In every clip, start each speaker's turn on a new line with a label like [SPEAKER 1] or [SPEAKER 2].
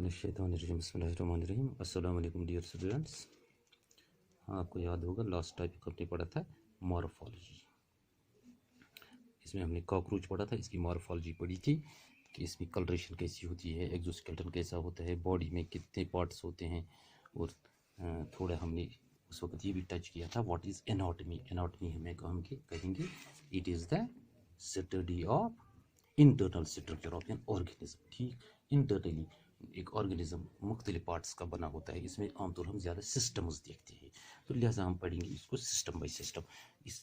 [SPEAKER 1] बिस्मिल्लाहिर्रहमानिर्रहीम। अस्सलाम वालेकुम डियर स्टूडेंट्स। हाँ, आपको याद होगा लास्ट टॉपिक हमने पढ़ा था मॉर्फोलॉजी। इसमें हमने कॉकरोच पढ़ा था, इसकी मॉर्फोलॉजी पढ़ी थी कि इसमें कलरेशन कैसी होती है, एक्सोस्केलेटन कैसा होता है, बॉडी में कितने पार्ट्स होते हैं, और थोड़ा हमने उस वक्त ये भी टच किया था व्हाट इज़ एनाटॉमी। एनाटॉमी हमें कहेंगे it is the study of internal structure of an organism. ठीक, इंटरनली एक ऑर्गेनिज्म मुख्तलिफ पार्ट्स का बना होता है। इसमें आमतौर हम ज़्यादा सिस्टम्स देखते हैं, तो लिहाजा हम पढ़ेंगे इसको सिस्टम बाई सिस्टम।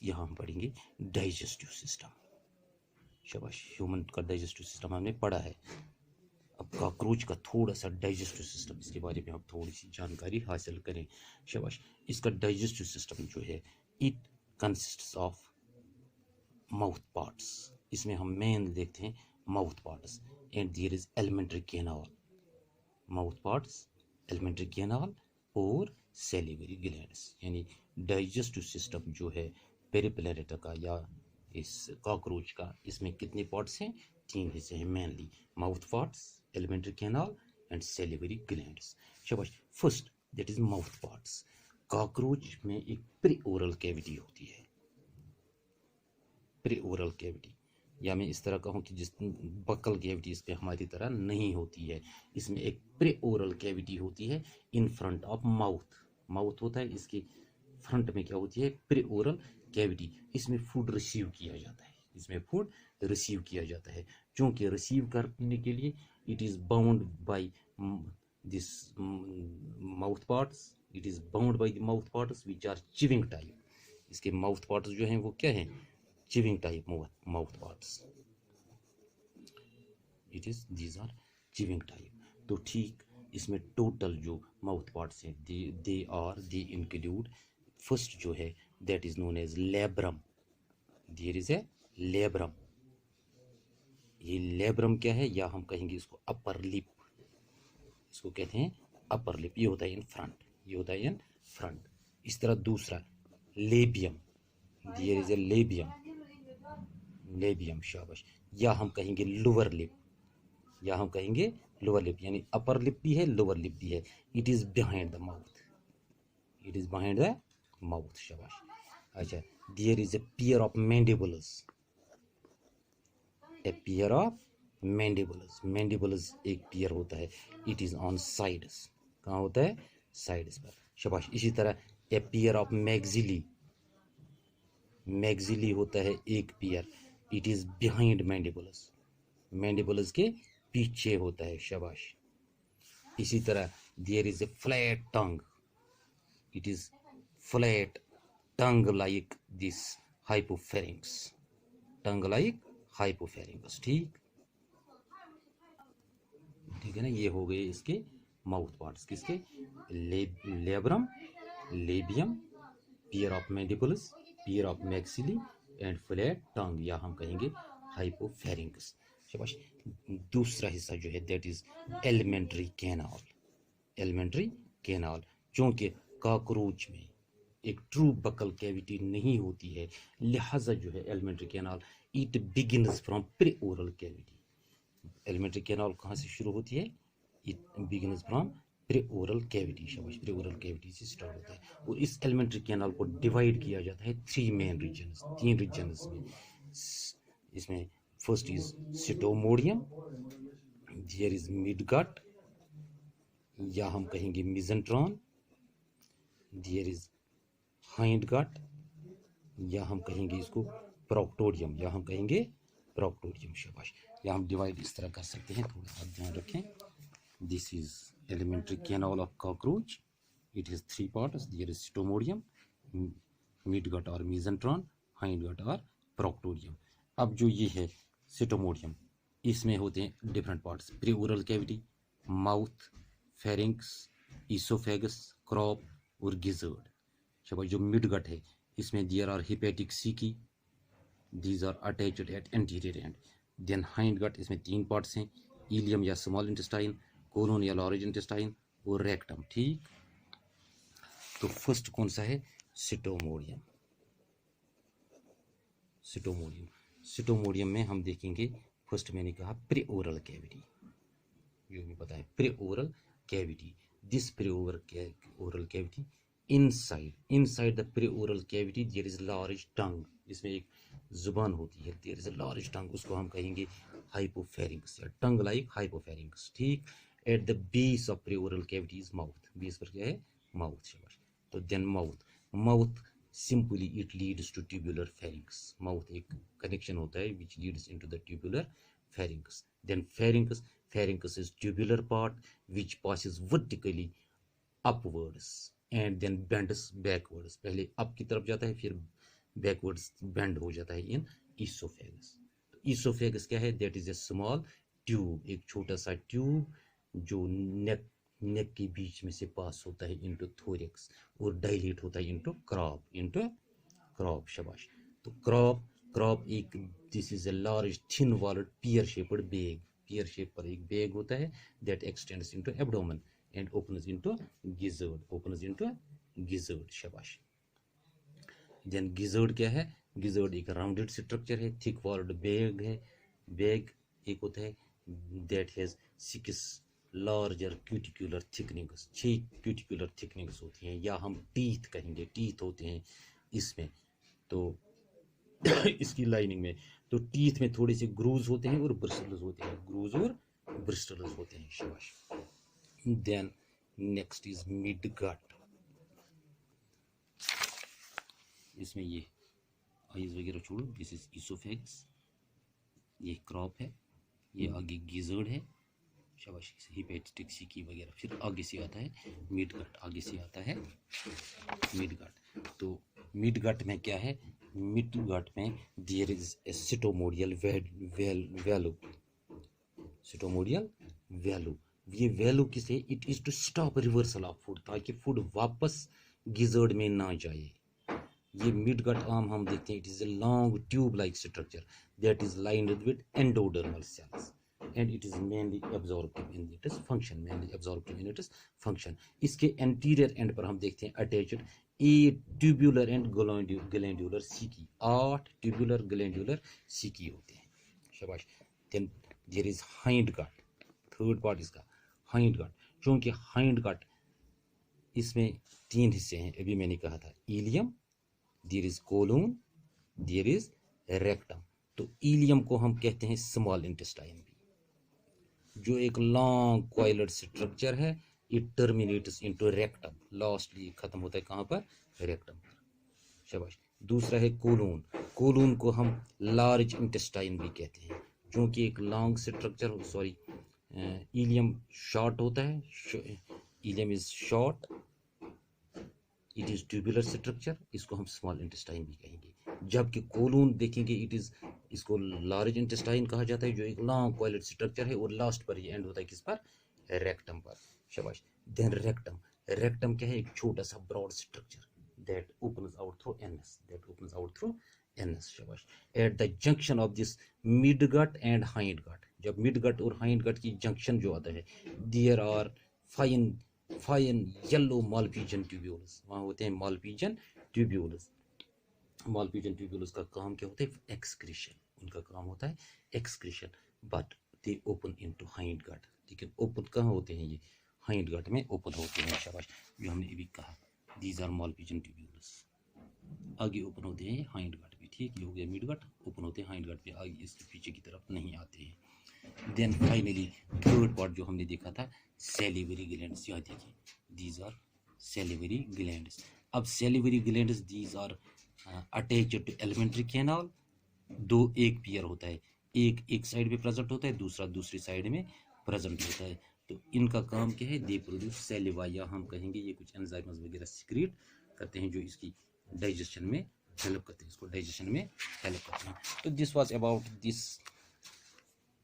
[SPEAKER 1] यहाँ हम पढ़ेंगे डाइजेस्टिव सिस्टम। शाबाश, ह्यूमन का डाइजेस्टिव सिस्टम हमने पढ़ा है। अब कॉकरोच का थोड़ा सा डाइजेस्टिव सिस्टम, इसके बारे में हम थोड़ी सी जानकारी हासिल करें। शाबाश, इसका डाइजेस्टिव सिस्टम जो है it consists of mouth parts. इसमें हम मेन देखते हैं mouth parts and there is elementary canal. Mouth parts, elementary canal और सैलिवरी ग्लैंड्स। यानी डाइजेस्टिव सिस्टम जो है पेरिप्लेनेटा का या इस कॉकरोच का, इसमें कितने पार्ट्स हैं? 3 हिस्से हैं mainly, mouth parts, elementary canal and salivary glands. शाबाश, first that is mouth parts. Cockroach में एक प्री ओरल कैविटी होती है। प्री ओरल कैविटी, या मैं इस तरह कहूँ कि जिस बकल कैविटी इस पे हमारी तरह नहीं होती है, इसमें एक प्री ओरल कैविटी होती है in front of mouth. Mouth होता है, इसके फ्रंट में क्या होती है? Pre oral cavity. इसमें फूड रिसीव किया जाता है, इसमें फूड रिसीव किया जाता है। क्योंकि रिसीव करने के लिए it is bound by this mouth parts, it is bound by the mouth parts which are chewing type. इसके माउथ पार्ट्स जो हैं वो क्या हैं? Chewing type mouth parts. It is these are chewing type. तो ठीक, इसमें टोटल जो माउथ पार्ट्स हैं दे इंक्लूड, फर्स्ट जो है that is known as labrum. There is a labrum. ये लेब्रम क्या है? या हम कहेंगे इसको अपर लिप, इसको कहते हैं अपर लिप। ये होता है इन फ्रंट, ये होता है इन फ्रंट। इस तरह दूसरा labium, there is a labium. Labium, शाबाश। या हम कहेंगे लोअर लिप, या हम कहेंगे लोअर लिप, यानी अपर लिप भी है, लोअर लिप भी है। It is behind the mouth, it is behind the mouth. शाबाश। अच्छा, there is a pair of mandibles, a pair of mandibles. Mandibles एक पेयर होता है, इट इज ऑन साइड्स। कहाँ होता है? साइड्स पर। शाबाश। इसी तरह a pair of maxillae, maxillae होता है एक pair, it is behind mandibles. Mandibles के पीछे होता है। शाबाश। इसी तरह there is a flat tongue, it is flat tongue like this hypopharynx, tongue like hypopharynx. ठीक, ठीक है ना। ये हो गए इसके माउथ पार्ट्स। किसके? Labrum, labium, pair of mandibles, pair of maxillae and flat tongue, या हम कहेंगे हाइपोफेरिंक्स। शाबाश। दूसरा हिस्सा जो है that is alimentary canal. Alimentary canal, क्योंकि कॉकरोच में एक ट्रू बकल कैविटी नहीं होती है, लिहाजा जो है alimentary canal it begins from pre oral cavity. Alimentary canal कहाँ से शुरू होती है? It begins from pre oral cavity. शाबाश, प्री ओरल कैविटी से स्टार्ट होता है। और इस एलिमेंट्री कैनाल को डिवाइड किया जाता है 3 मेन रीजन्स, 3 रीजन्स में। इसमें first is stomodeum, there is midgut, या हम कहेंगे मिजेंट्रॉन, देयर इज हाइंडगट, या हम कहेंगे इसको प्रोक्टोडियम, या हम कहेंगे प्रोक्टोडियम। शाबाश। या हम डिवाइड इस तरह कर सकते हैं, थोड़ा सा ध्यान रखें। This is elementary canal of cockroach, it is 3 parts, there is stomodeum, midgut और मिजेंट्रॉन, हाइंडगट और प्रोक्टोडियम। अब जो ये है सिटोमोडियम, इसमें होते हैं different parts, pre oral cavity, mouth, pharynx, oesophagus, crop और गिजर्ड। शाबाश। जो मिडगट है इसमें there are hepatic caeca, these are attached at anterior end. Then hind gut, इसमें 3 पार्ट्स हैं, इलियम या स्मॉल इंटेस्टाइन, कोलोन या लार्ज इंटेस्टाइन और रेक्टम। ठीक, तो फर्स्ट कौन सा है? सिटोमोडियम। सिटोमोडियम, सिटोमोडियम में हम देखेंगे फर्स्ट मैंने कहा प्री ओरल कैविटी। जो भी पता है। Pre oral cavity, this pre oral cavity, inside the pre oral cavity there is large tongue, इसमें एक जुबान होती है, there is a large tongue, उसको हम कहेंगे हाइपोफेरिंक्स या टंग लाइक हाइपोफेरिंक्स, ठीक। At the base of pre oral cavity is mouth, base पर क्या है, माउथ, शाबाश। तो then mouth simply it leads to tubular pharynx, mouth एक कनेक्शन होता है which Leeds into the tubular pharynx. Then pharynx is tubular part which passes vertically upwards and then bends backwards, पहले up की तरफ जाता है फिर बैकवर्ड्स बेंड हो जाता है इन ईसोफेगस। तो ईसोफेगस क्या है, that is a small tube, एक छोटा सा ट्यूब जो नेक के बीच में से पास होता है इनटू थोरेक्स और डायलेट होता है इनटू क्रॉप, शाबाश। तो क्रॉप एक, this is a large thin walled pear shaped bag, pear shape पर एक बैग होता है that extends into abdomen and opens into gizzard, शाबाश। देन गिजर्ड क्या है, गिजर्ड एक राउंडेड स्ट्रक्चर है, थिक वॉल्ड बैग एक होता है that has 6 larger cuticular thickenings, 6 cuticular thickenings होती हैं, या हम टीथ कहेंगे, टीथ होते हैं इसमें। तो इसकी लाइनिंग में तो टीथ में थोड़े से ग्रूव्स होते हैं और ब्रिस्टल्स होते हैं, शाबाश। Then next is mid gut, इसमें ये आइज वगैरह छोड़ो, दिस इज इसोफेगस, ये क्रॉप है, ये आगे गिजर्ड है, शाबाश, हिपेटिक सीकी वगैरह। फिर आगे से आता है मिड गट, तो मिड गट में क्या है, मिड गट में there is a stomodeal valve, ये वैल्यू किसे, it is to stop reversal of food, ताकि फूड वापस गिजर्ड में ना जाए। ये मिड गट आम हम देखते हैं, it is a long tube like structure that is lined with endodermal cells and it is mainly absorptive in its function, इसके anterior end पर हम देखते हैं attached 8 tubular and glandular seci, 8 tubular glandular seci होते हैं, शाबाश। then there is hind gut, third part इसका hind gut, क्योंकि hind gut इसमें 3 हिस्से हैं, अभी मैंने कहा था ileum, there is colon, there is rectum। तो इलियम को हम कहते हैं स्मॉल इंटेस्टाइन, जो एक लॉन्ग कॉइलर स्ट्रक्चर है, it terminates into rectum, lastly खत्म होता है कहाँ पर, रेक्टम पर, शाबाश। दूसरा है कोलून को हम लार्ज इंटेस्टाइन भी कहते हैं, क्योंकि एक long structure, sorry ileum short होता है, ileum is short, it is tubular structure, इसको हम स्मॉल इंटेस्टाइन भी कहेंगे। जबकि कोलून देखेंगे इट इज, इसको लार्ज इंटेस्टाइन कहा जाता है, जो एक लॉन्ग कॉइलेड स्ट्रक्चर है, और लास्ट पर ये एंड होता है किस पर, रेक्टम पर, शाबाश। देन रेक्टम क्या है, एक छोटा सा broad structure that opens out through anus, शाबाश। At the junction of this mid gut and hind gut, जब मिड गट और हाइंड गट की जंक्शन जो आता है, there are fine yellow malpighian tubules, वहाँ होते हैं मालपीजियन ट्यूब्यूल्स का काम क्या होता है, एक्सक्रीशन, उनका काम होता है excretion, but they open into hind gut, लेकिन ओपन कहाँ होते हैं, ये हाइंड गट में ओपन होते हैं, शाबाश। जो हमने अभी कहा दीज आर मालपीजियन ट्यूब्यूल्स, आगे ओपन होते हैं हाइंड गट भी, ठीक, ये हो गया मिड गट, ओपन होते हैं हाइंड गट पे, आगे इसके पीछे की तरफ नहीं आते हैं। देन फाइनली थर्ड पार्ट जो हमने देखा था, सैलिवरी ग्लैंड्स, यहाँ देखिए दीज आर सैलिवरी ग्लैंड्स। अब salivary glands these are attached to alimentary canal, एक पेयर होता है, एक साइड पे प्रेजेंट होता है, दूसरा दूसरी साइड में प्रेजेंट होता है। तो इनका काम क्या है, दे प्रोड्यूस सैलिवा, या हम कहेंगे ये कुछ एंजाइम्स वगैरह सीक्रेट करते हैं जो इसकी डाइजेशन में हेल्प करते हैं, इसको डाइजेशन में हेल्प करते हैं। तो this was about this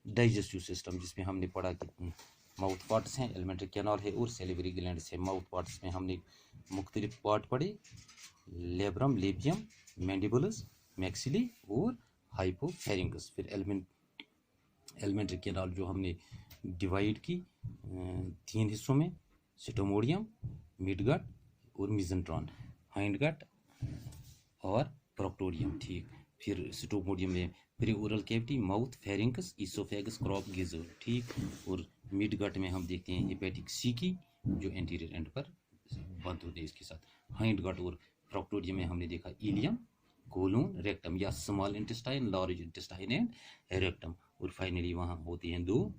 [SPEAKER 1] digestive system, जिसमें हमने पढ़ा कि माउथ पार्ट्स हैं, एलिमेंट्री कैनाल है और सैलिवरी ग्लैंड्स है। माउथ पार्ट्स में हमने मुख्तलिफ पार्ट पढ़े, लेब्रम, लेबियम, मैंडिबुलस, मैक्सिली और हाइपोफेरिंगस। फिर एलिमेंट्री कैनाल जो हमने डिवाइड की 3 हिस्सों में, सिटोमोडियम, मिडगट और मिजेंट्रॉन, हाइंडगट और प्रोक्टोडियम, ठीक। फिर सिटोमोडियम में pre oral cavity, mouth, pharynx, oesophagus, crop, gizzard, ठीक। और मिड गट में हम देखते हैं हेपेटिक सी की जो एंटीरियर एंड पर बंद होते हैं इसके साथ। हाइंड गट और प्रोक्टोडियम में हमने देखा इलियम, कोलोन, रेक्टम या small intestine, large intestine and rectum, और फाइनली वहाँ होती हैं 2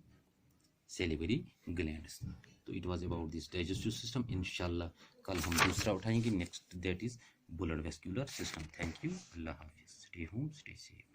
[SPEAKER 1] सेलिवरी ग्लैंड्स। तो it was about this digestive system. इंशाल्लाह कल हम दूसरा उठाएंगे next, that is blood vascular system. Thank you, Allah Hafiz, stay home, stay safe.